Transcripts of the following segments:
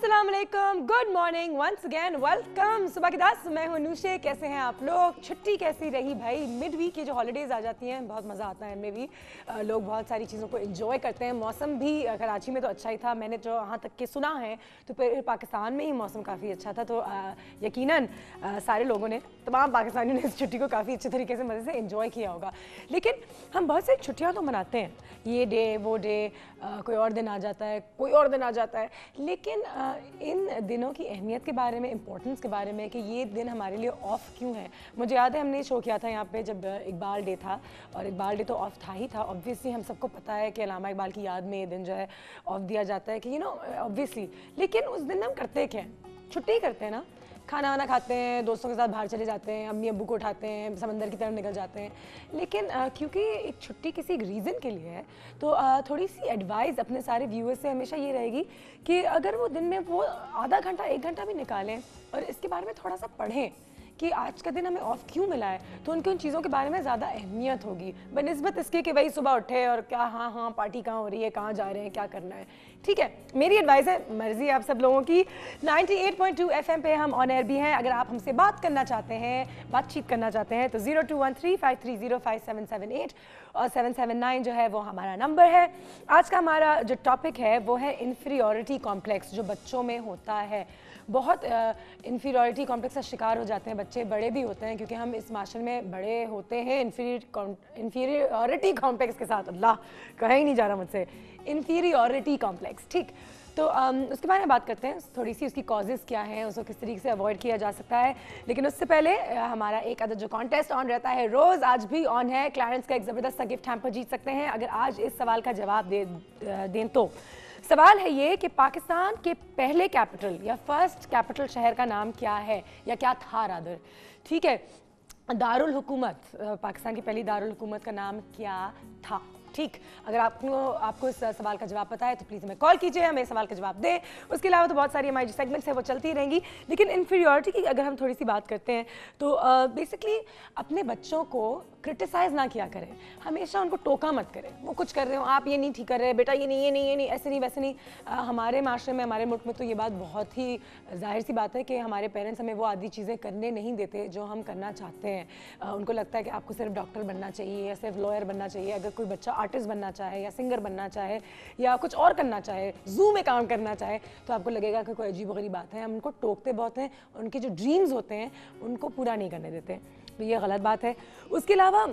अस्सलाम वालेकुम, good morning, once again welcome. सुबह के 10, मैं हूं नूशे। कैसे हैं आप लोग? छुट्टी कैसी रही भाई? मिड वीक की जो हॉलीडेज आ जाती हैं बहुत मज़ा आता है इनमें भी। लोग बहुत सारी चीज़ों को एंजॉय करते हैं। मौसम भी कराची में तो अच्छा ही था, मैंने जो यहाँ तक के सुना है तो फिर पाकिस्तान में ही मौसम काफ़ी अच्छा था। तो यकीनन सारे लोगों ने, तमाम पाकिस्तानियों ने इस छुट्टी को काफ़ी अच्छे तरीके से मज़े से एंजॉय किया होगा। लेकिन हम बहुत सारी छुट्टियाँ तो मनाते हैं, ये डे वो डे, कोई और दिन आ जाता है, कोई और दिन आ जाता है। लेकिन इन दिनों की अहमियत के बारे में, इम्पोर्टेंस के बारे में कि ये दिन हमारे लिए ऑफ क्यों है। मुझे याद है हमने शो किया था यहाँ पे जब इकबाल डे था, और इकबाल डे तो ऑफ था ही था। ऑब्वियसली हम सबको पता है कि अल्लामा इकबाल की याद में ये दिन जो है ऑफ दिया जाता है कि ऑब्वियसली। लेकिन उस दिन हम करते क्या हैं? छुट्टी करते हैं ना, खाना वाना खाते हैं, दोस्तों के साथ बाहर चले जाते हैं, अम्मी अब्बू को उठाते हैं, समंदर की तरफ निकल जाते हैं। लेकिन क्योंकि एक छुट्टी किसी एक रीज़न के लिए है, तो थोड़ी सी एडवाइस अपने सारे व्यूअर्स से हमेशा ये रहेगी कि अगर वो दिन में वो आधा घंटा 1 घंटा भी निकालें और इसके बारे में थोड़ा सा पढ़ें कि आज का दिन हमें ऑफ क्यों मिला है, तो उनकी उन चीज़ों के बारे में ज़्यादा अहमियत होगी बनिस्बत इसके कि भाई सुबह उठे और क्या हाँ पार्टी कहाँ हो रही है, कहाँ जा रहे हैं, क्या करना है। ठीक है, मेरी एडवाइस है, मर्जी आप सब लोगों की। 98.2 FM पे हम ऑन एयर भी हैं। अगर आप हमसे बात करना चाहते हैं, बातचीत करना चाहते हैं तो 0213530578 और 779 जो है वो हमारा नंबर है। आज का हमारा जो टॉपिक है वो है इन्फीरियॉरिटी कॉम्प्लेक्स, जो बच्चों में होता है। बहुत इन्फीरियॉरिटी कॉम्प्लेक्स का शिकार हो जाते हैं बच्चे, बड़े भी होते हैं, क्योंकि हम इस माशरे में बड़े होते हैं इन्फीरियॉरिटी कॉम्प्लेक्स के साथ। अल्लाह, कहा ही नहीं जा रहा मुझसे, इन्फीरियॉरिटी कॉम्प्लेक्स। ठीक, तो उसके बारे में बात करते हैं, थोड़ी सी उसकी कॉजेज़ क्या हैं, उसको किस तरीके से अवॉइड किया जा सकता है। लेकिन उससे पहले हमारा एक अदद जो कॉन्टेस्ट ऑन रहता है रोज़, आज भी ऑन है। क्लैरेंस का एक ज़बरदस्त सा गिफ्ट हैम्पर जीत सकते हैं अगर आज इस सवाल का जवाब दें तो। सवाल है ये कि पाकिस्तान के पहले कैपिटल या फर्स्ट कैपिटल शहर का नाम क्या है, या क्या था रादर। ठीक है, दारुल हुकूमत, पाकिस्तान की पहली दारुल हुकूमत का नाम क्या था। ठीक, अगर आपको इस सवाल का जवाब पता है तो प्लीज़ हमें कॉल कीजिए, हमें सवाल का जवाब दें। उसके अलावा तो बहुत सारी हमारी जो सेगमेंट्स हैं वो चलती रहेंगी। लेकिन इन्फीरियॉरिटी की अगर हम थोड़ी सी बात करते हैं तो बेसिकली अपने बच्चों को क्रिटिसाइज़ ना किया करें, हमेशा उनको टोका मत करें। वो कुछ कर रहे हो, आप ये नहीं ठीक कर रहे, बेटा ये नहीं, ऐसे नहीं वैसे नहीं। हमारे माशरे में, हमारे मुल्क में तो ये बात बहुत ही जाहिर सी बात है कि हमारे पेरेंट्स हमें वो आदि चीज़ें करने नहीं देते जो हम करना चाहते हैं। उनको लगता है कि आपको सिर्फ डॉक्टर बनना चाहिए या सिर्फ लॉयर बनना चाहिए। अगर कोई बच्चा आर्टिस्ट बनना चाहे या सिंगर बनना चाहे या कुछ और करना चाहे, ज़ू में काम करना चाहे, तो आपको लगेगा कि कोई अजीब-गरीब बात है। हम उनको टोकते बहुत हैं, उनके जो ड्रीम्स होते हैं उनको पूरा नहीं करने देते, तो ये गलत बात है। उसके अलावा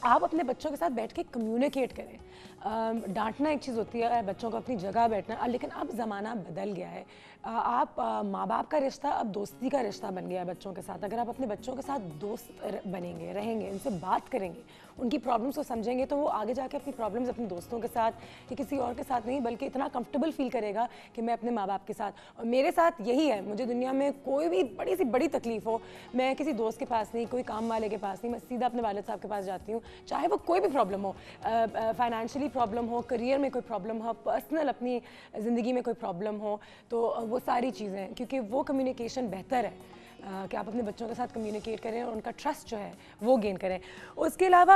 आप अपने बच्चों के साथ बैठ के कम्युनिकेट करें। डांटना एक चीज़ होती है, बच्चों को अपनी जगह बैठना, लेकिन अब ज़माना बदल गया है। आप माँ बाप का रिश्ता अब दोस्ती का रिश्ता बन गया है बच्चों के साथ। अगर आप अपने बच्चों के साथ दोस्त बनेंगे, रहेंगे, उनसे बात करेंगे, उनकी प्रॉब्लम्स को समझेंगे, तो वो आगे जाके अपनी प्रॉब्लम्स अपने दोस्तों के साथ या किसी और के साथ नहीं, बल्कि इतना कंफर्टेबल फील करेगा कि मैं अपने माँ बाप के साथ। और मेरे साथ यही है, मुझे दुनिया में कोई भी बड़ी से बड़ी तकलीफ हो, मैं किसी दोस्त के पास नहीं, कोई काम वाले के पास नहीं, मैं सीधा अपने वालिद साहब के पास जाती हूँ। चाहे वो कोई भी प्रॉब्लम हो, फाइनेंशियली प्रॉब्लम हो, करियर में कोई प्रॉब्लम हो, पर्सनल अपनी ज़िंदगी में कोई प्रॉब्लम हो, तो वो सारी चीज़ें, क्योंकि वो कम्युनिकेशन बेहतर है कि आप अपने बच्चों के साथ कम्युनिकेट करें और उनका ट्रस्ट जो है वो गेन करें। उसके अलावा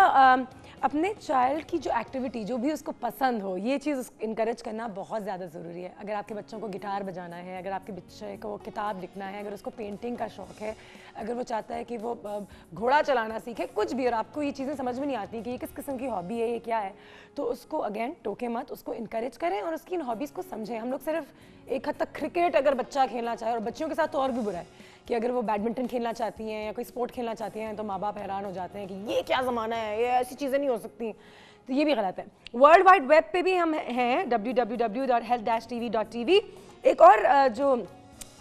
अपने चाइल्ड की जो एक्टिविटी, जो भी उसको पसंद हो, ये चीज़ इनकरेज करना बहुत ज़्यादा ज़रूरी है। अगर आपके बच्चों को गिटार बजाना है, अगर आपके बच्चे को किताब लिखना है, अगर उसको पेंटिंग का शौक़ है, अगर वो चाहता है कि वो घोड़ा चलाना सीखे, कुछ भी, और आपको ये चीज़ें समझ में नहीं आती कि ये किस किस्म की हॉबी है, ये क्या है, तो उसको अगेन टोके मत, उसको इनकरेज करें और उसकी इन हॉबीज़ को समझें। हम लोग सिर्फ एक हद तक क्रिकेट अगर बच्चा खेलना चाहे, और बच्चियों के साथ तो और भी बुरा है कि अगर वो बैडमिंटन खेलना चाहती हैं या कोई स्पोर्ट खेलना चाहती हैं तो माँ बाप हैरान हो जाते हैं कि ये क्या ज़माना है, ये ऐसी चीज़ें नहीं हो सकती। तो ये भी गलत है। वर्ल्ड वाइड वेब पे भी हम हैं, www.health-tv.tv। एक और जो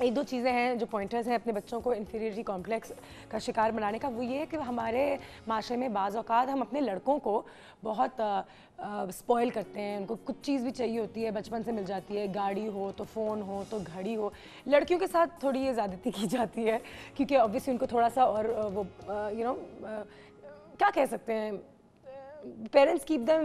एक दो चीज़ें हैं, जो पॉइंटर्स हैं अपने बच्चों को इन्फीरियरिटी कॉम्प्लेक्स का शिकार बनाने का, वो ये है कि हमारे माशरे में बाज़ औक़ात हम अपने लड़कों को बहुत स्पॉइल करते हैं। उनको कुछ चीज़ भी चाहिए होती है, बचपन से मिल जाती है, गाड़ी हो तो फ़ोन हो तो घड़ी हो। लड़कियों के साथ थोड़ी ये ज़्यादती की जाती है, क्योंकि ऑब्वियसली उनको थोड़ा सा और वो क्या कह सकते हैं, पेरेंट्स कीप देम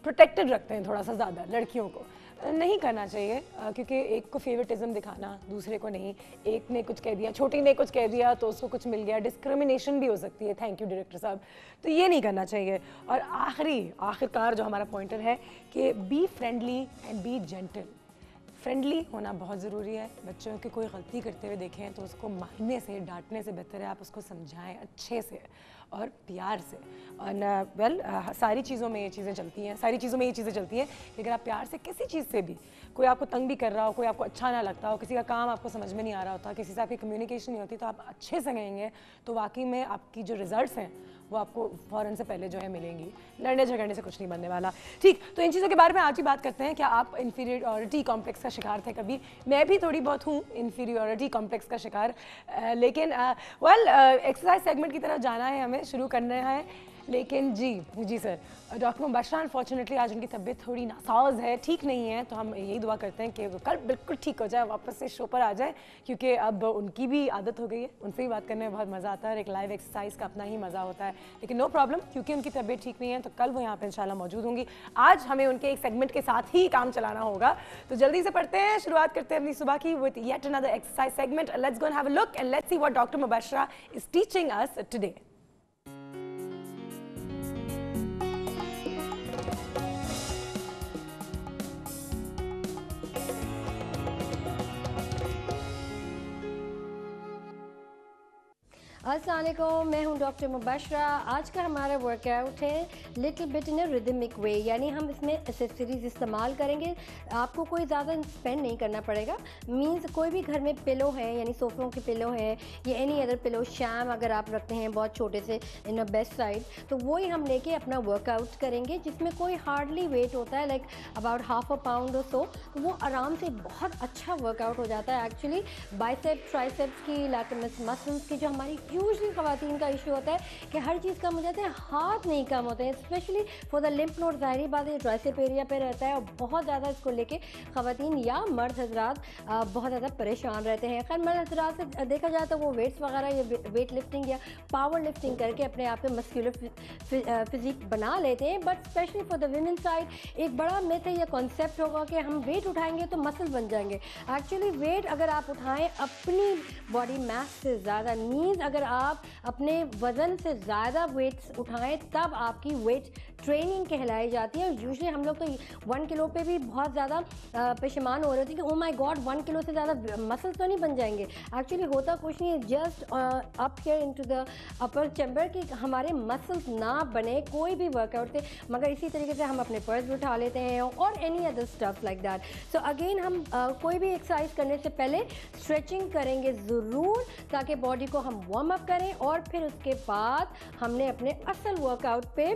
प्रोटेक्टेड रखते हैं थोड़ा सा ज़्यादा लड़कियों को। नहीं करना चाहिए, क्योंकि एक को फेवरेटिज्म दिखाना, दूसरे को नहीं। एक ने कुछ कह दिया, छोटी ने कुछ कह दिया तो उसको कुछ मिल गया, डिस्क्रिमिनेशन भी हो सकती है। थैंक यू डायरेक्टर साहब। तो ये नहीं करना चाहिए। और आखिरकार जो हमारा पॉइंटर है कि be friendly and B gentle. Friendly होना बहुत ज़रूरी है। बच्चों की कोई गलती करते हुए देखें तो उसको मारने से, डांटने से बेहतर है आप उसको समझाएं अच्छे से और प्यार से। और सारी चीज़ों में ये चीज़ें चलती हैं, सारी चीज़ों में ये चीज़ें चलती हैं कि अगर आप प्यार से किसी चीज़ से भी, कोई आपको तंग भी कर रहा हो, कोई आपको अच्छा ना लगता हो, किसी का काम आपको समझ में नहीं आ रहा होता, किसी से आपकी कम्युनिकेशन नहीं होती, तो आप अच्छे से कहेंगे तो वाकई में आपकी जो रिजल्ट्स हैं वो आपको फ़ौरन से पहले जो है मिलेंगी। लड़ने झगड़ने से कुछ नहीं बनने वाला। ठीक, तो इन चीज़ों के बारे में आज ही बात करते हैं। क्या आप इन्फीरियरिटी कॉम्प्लेक्स का शिकार थे कभी? मैं भी थोड़ी बहुत हूँ इन्फीरियरिटी कॉम्प्लेक्स का शिकार, लेकिन एक्सरसाइज सेगमेंट की तरफ जाना है, हमें शुरू करना है। लेकिन जी सर, डॉक्टर मुबशरा अनफॉर्चुनेटली आज उनकी तबीयत थोड़ी नासाज है, ठीक नहीं है, तो हम यही दुआ करते हैं कि कल बिल्कुल ठीक हो जाए, वापस से शो पर आ जाए, क्योंकि अब उनकी भी आदत हो गई है, उनसे ही बात करने में बहुत मज़ा आता है और एक लाइव एक्सरसाइज का अपना ही मज़ा होता है। लेकिन नो प्रॉब्लम, क्योंकि उनकी तबीयत ठीक नहीं है तो कल वो यहाँ पर इंशाल्लाह मौजूद होंगी। आज हमें उनके एक सेगमेंट के साथ ही काम चलाना होगा, तो जल्दी से पढ़ते हैं, शुरुआत करते हैं अपनी सुबह की with yet another exercise segment. Let's go and have a look and let's see what doctor Mubashra is teaching us today. अस्सलाम वालेकुम, मैं हूं डॉक्टर मुबशरा। आज का हमारा वर्कआउट है little bit in a rhythmic way, यानी हम इसमें एसेसरीज इस्तेमाल करेंगे। आपको कोई ज़्यादा स्पेंड नहीं करना पड़ेगा। मींस कोई भी घर में पिलो है, यानी सोफ़ों के पिलो है या एनी अदर पिलो, शैम अगर आप रखते हैं बहुत छोटे से इन अ बेस्ट साइड, तो वही हम लेके अपना वर्कआउट करेंगे, जिसमें कोई हार्डली वेट होता है, like about half a pound और सो। तो वो आराम से बहुत अच्छा वर्कआउट हो जाता है। एक्चुअली बाइसेप ट्राइसेप्स की, लैटरल मसल्स की, जो हमारी यूजली ख़वातीन का इशू होता है कि हर चीज़ कम हो जाते हैं, हाथ नहीं कम होते हैं, specially for the lymph node. ज़ाहिरी बात है ट्राइसेप एरिया पे रहता है और बहुत ज़्यादा इसको लेके ख़वातीन या मर्द हजरात बहुत ज़्यादा परेशान रहते हैं। खैर मर्द हजरात से देखा जाए तो वो वेट्स वगैरह या वेट लिफ्टिंग या पावर लिफ्टिंग करके अपने आप में मस्कुलर फिजिक बना लेते हैं, but specially for the women side एक बड़ा मिथ है या कॉन्सेप्ट होगा कि हम वेट उठाएंगे तो मसल बन जाएंगे। एक्चुअली वेट अगर आप उठाएं अपनी बॉडी मास से ज़्यादा, मीन्स अगर आप अपने वज़न से ज़्यादा वेट्स उठाएं तब आपकी वेट ट्रेनिंग कहलाई जाती है। यूजुअली हम लोग तो 1 किलो पे भी बहुत ज़्यादा परेशान हो रहे थे कि ओ माय गॉड 1 किलो से ज़्यादा मसल्स तो नहीं बन जाएंगे। एक्चुअली होता कुछ नहीं है, just up here into the upper chamber कि हमारे मसल्स ना बने कोई भी वर्कआउट से, मगर इसी तरीके से हम अपने पर्स भी उठा लेते हैं और any other stuff like that. So again हम कोई भी एक्सरसाइज करने से पहले स्ट्रेचिंग करेंगे ज़रूर, ताकि बॉडी को हम वार्म अप करें और फिर उसके बाद हमने अपने असल वर्कआउट पे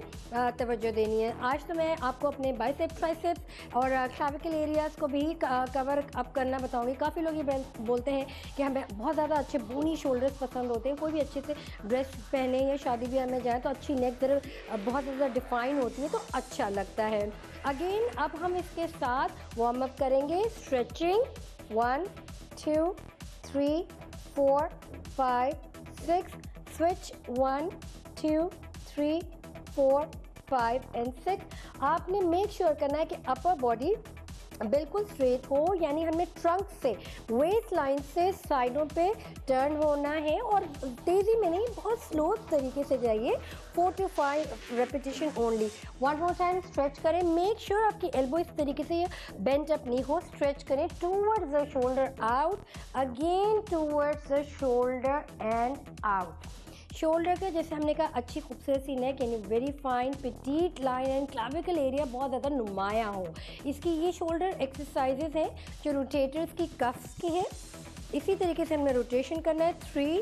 तवज्जो देनी है। आज तो मैं आपको अपने बाइसेप ट्राइसेप्स और क्लाविकल एरियाज़ को भी कवर अप करना बताऊंगी। काफ़ी लोग ये बोलते हैं कि हमें बहुत ज़्यादा अच्छे बोनी शोल्डर्स पसंद होते हैं, कोई भी अच्छे से ड्रेस पहने या शादी ब्याह में जाए तो अच्छी नेक ज़रा बहुत ज़्यादा डिफाइन होती है तो अच्छा लगता है। अगेन अब हम इसके साथ वार्म अप करेंगे, स्ट्रेचिंग 1 2 3 4 5 6, स्विच 1 2 3 4 5 एंड 6। आपने मेक श्योर करना है कि अपर बॉडी बिल्कुल स्ट्रेट हो, यानी हमें ट्रंक से वेस्ट लाइन से साइडों पे टर्न होना है और तेज़ी में नहीं, बहुत स्लो तरीके से जाइए। 4 to 5 repetition only. 1 more time stretch करें, मेक श्योर आपकी एल्बो इस तरीके से बेंट अप नहीं हो। स्ट्रेच करें towards the shoulder out, again towards the shoulder and out. Shoulder के जैसे हमने कहा अच्छी खूबसूरत सी नेक, यानी very fine petite line and clavicle area बहुत ज़्यादा नुमाया हो। इसकी ये शोल्डर एक्सरसाइजेज हैं जो रोटेटर्स की कफ्स की हैं। इसी तरीके से हमें रोटेशन करना है 3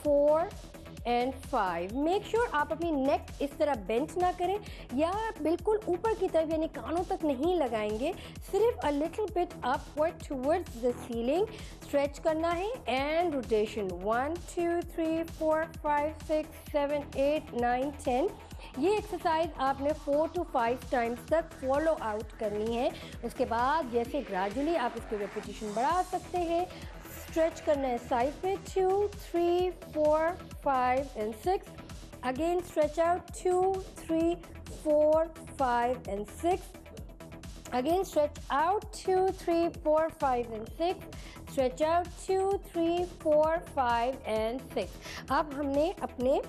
4 एंड 5। मेक श्योर आप अपनी नेक इस तरह बेंच ना करें या बिल्कुल ऊपर की तरफ यानी कानों तक नहीं लगाएंगे, सिर्फ a little bit upward towards the ceiling stretch करना है एंड रोटेशन 1 2 3 4 5 6 7 8 9 10। ये एक्सरसाइज आपने 4 to 5 टाइम्स तक फॉलो आउट करनी है। उसके बाद जैसे ग्रेजुअली आप इसकी रेपिटेशन बढ़ा सकते हैं। स्ट्रेच करना है साइड पे 2 3 4 5 and 6। Again stretch out 2 3 4 5 and 6। Again stretch out 2 3 4 5 and 6. Stretch out 2 3 4 5 and 6. अब हमने अपने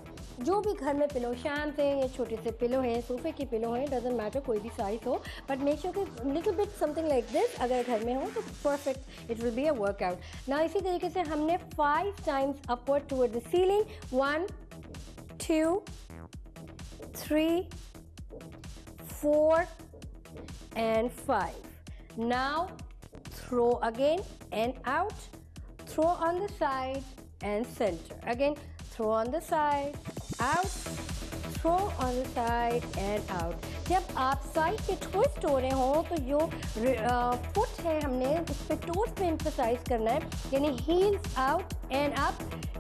जो भी घर में पिलो शैम्स हैं या छोटे से पिलो हैं, सोफे के पिलो हैं, डजेंट मैटर कोई भी साइज हो, बट मेक श्योर कि little bit something like this अगर घर में हो तो perfect, it will be a workout. ना इसी तरीके से हमने 5 times upward toward the ceiling, 1 2 3 4 and 5. Now throw again and out, throw on the side and center. Again, throw on the side, out, throw on the side and out. जब आप side पे twist हो रहे हो तो जो foot है हमने उस पर टोस पे एम्फसाइज करना है, यानी heels out and up,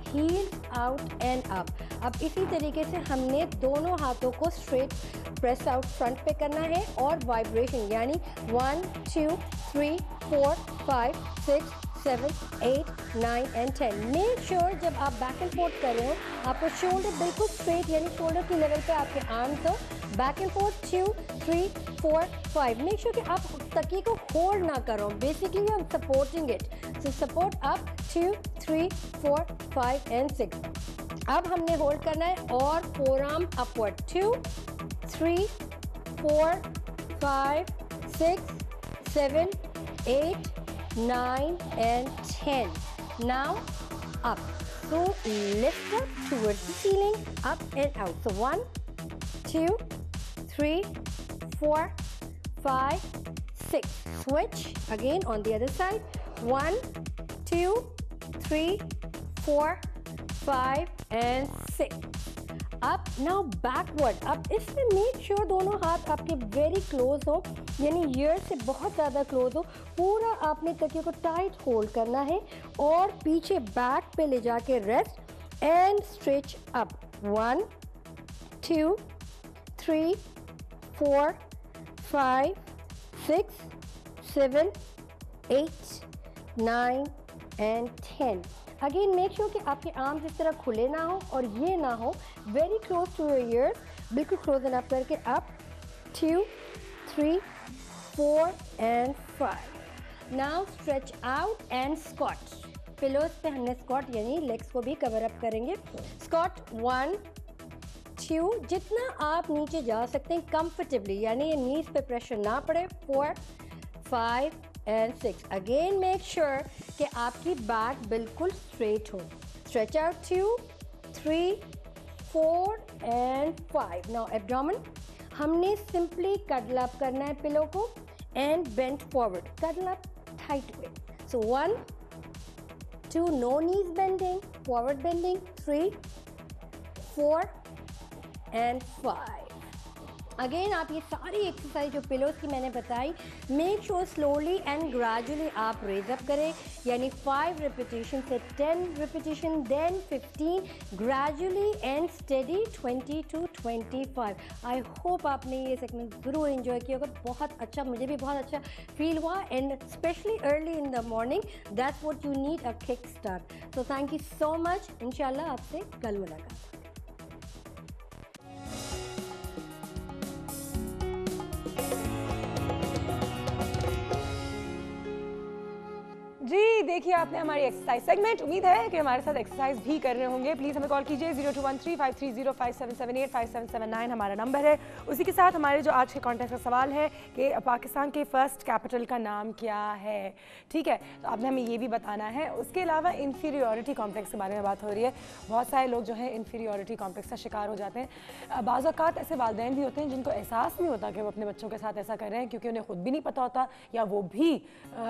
heels out and up. अब इसी तरीके से हमने दोनों हाथों को स्ट्रेट प्रेस आउट फ्रंट पे करना है और वाइब्रेशन, यानी 1 2 3 4 5 6 7 8 9 and 10। मेक श्योर जब आप बैक एंड फोर्थ कर रहे हो आपका शोल्डर बिल्कुल स्ट्रेट, यानी शोल्डर की लेवल पे आपके आर्म्स हो। Back and fourth 2 3 4 5। Make sure कि आप तकिए को होल्ड ना करो, basically I am supporting it, so support up 2 3 4 5 and 6। अब हमने होल्ड करना है और four arm upward, 2 3 4 5 6 7 8 9 and 10. Now up. So lift up towards the ceiling, up and out. So 1 2 3 4 5 6. Switch again on the other side. 1 2 3 4 5 and 6. Up now backward। अब इसमें make sure दोनों हाथ आपके वेरी क्लोज हो, यानी ईयर से बहुत ज़्यादा क्लोज हो। पूरा आपने तकिए को टाइट होल्ड करना है और पीछे बैक पे ले जाके rest and stretch up. 1 2 3 4 5 6 7 8 9 and 10। Again make sure कि आपके आर्म्स इस तरह खुले ना हो और ये ना हो, very close to your ears, बिल्कुल क्लोज एंड अप करके up 2 3 4 and 5। Now stretch out and squat. Pillows पे हमने स्क्वाट यानी लेग्स को भी कवर अप करेंगे। स्क्वाट 1 2, जितना आप नीचे जा सकते हैं कंफर्टेबली, यानी ये नीज पे प्रेशर ना पड़े। 4 5 and 6। अगेन मेक श्योर कि आपकी बैक बिल्कुल स्ट्रेट हो। Stretch out 2 3 4 and 5। Now abdomen हमने सिंपली कडल अप करना है पिलो को and bent forward, cuddle up tight way. So 1 2, no knees bending, forward bending, 3 4 and 5। Again आप ये सारी एक्सरसाइज जो पिलोज की मैंने बताई, make sure slowly and gradually आप रेज अप करें, यानी 5 रिपीटेशन से 10 repetition, then 15, gradually and steady 20 to 25। I hope आपने ये सेगमेंट ज़रूर एंजॉय किया होगा, बहुत अच्छा, मुझे भी बहुत अच्छा फील हुआ, and specially early in the morning, that's what you need, a kick start. So thank you so much, इंशाल्लाह आपसे कल मुलाकात। जी देखिए आपने हमारी एक्सरसाइज सेगमेंट, उम्मीद है कि हमारे साथ एक्सरसाइज भी कर रहे होंगे। प्लीज़ हमें कॉल कीजिए 0213530577 5779 हमारा नंबर है। उसी के साथ हमारे जो आज के कॉन्टेस्ट का सवाल है कि पाकिस्तान के फर्स्ट कैपिटल का नाम क्या है, ठीक है, तो आपने हमें ये भी बताना है। उसके अलावा इन्फीरियॉरिटी कॉम्प्लेक्स के बारे में बात हो रही है। बहुत सारे लोग जो है इन्फीरियॉरिटी कॉम्प्लेक्स का शिकार हो जाते हैं। बाज़ औक़ात ऐसे वालिदैन भी होते हैं जिनको एहसास नहीं होता कि वो अपने बच्चों के साथ ऐसा कर रहे हैं, क्योंकि उन्हें खुद भी नहीं पता होता या वो भी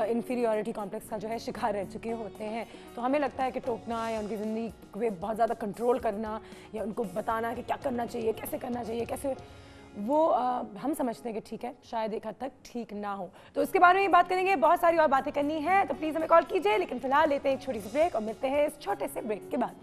इन्फीरियॉरिटी कॉम्प्लेक्स का जो है शिकार रह चुके होते हैं। तो हमें लगता है कि टोकना या उनकी ज़िंदगी पे बहुत ज़्यादा कंट्रोल करना या उनको बताना कि क्या करना चाहिए, कैसे करना चाहिए, कैसे, वो हम समझते हैं कि ठीक है, शायद एक हद तक ठीक ना हो। तो उसके बारे में बात करेंगे, बहुत सारी और बातें करनी है, तो प्लीज़ हमें कॉल कीजिए। लेकिन फिलहाल लेते हैं एक छोटी सी ब्रेक और मिलते हैं इस छोटे से ब्रेक के बाद।